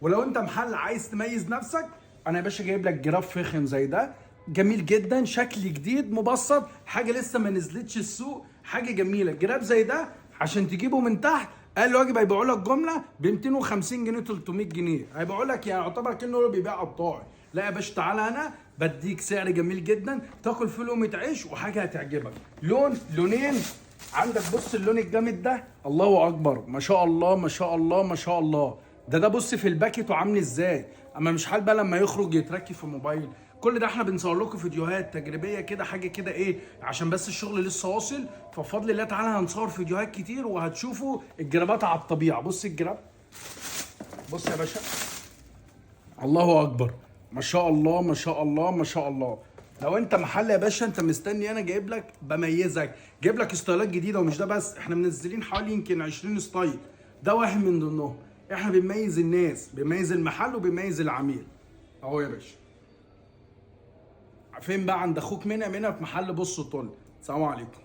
ولو انت محل عايز تميز نفسك، انا يا باشا جايب لك جراب فخم زي ده، جميل جدا، شكل جديد مبسط، حاجه لسه ما نزلتش السوق، حاجه جميله. جراب زي ده عشان تجيبه من تحت اقل واجب هيبيعوا لك جمله ب 250 جنيه 300 جنيه، هيبيعوا لك يعني يعتبر كانه هو بيبيع قطاعي. لا يا باشا تعالى انا بديك سعر جميل جدا، تاكل فيه لقمه عيش وحاجه هتعجبك. لونين عندك، بص اللون الجامد ده، الله اكبر، ما شاء الله ما شاء الله ما شاء الله. ده بص في الباكت وعامل ازاي، اما مش حال بقى لما يخرج يتركب في موبايل. كل ده احنا بنصور لكم فيديوهات تجريبيه كده، حاجه كده ايه، عشان بس الشغل لسه واصل. فبفضل الله تعالى هنصور فيديوهات كتير وهتشوفوا الجرابات على الطبيعه. بص الجراب، بص يا باشا، الله اكبر، ما شاء الله ما شاء الله ما شاء الله. لو انت محل يا باشا انت مستني انا جايب لك بميزك، جايب لك ستايلات جديده. ومش ده بس، احنا منزلين حوالي يمكن 20 ستايل، ده واحد من ضمنهم. احنا بنميز الناس، بنميز المحل وبنميز العميل. اهو يا باشا، فين بقى عند اخوك منى في محل بص طل. السلام عليكم.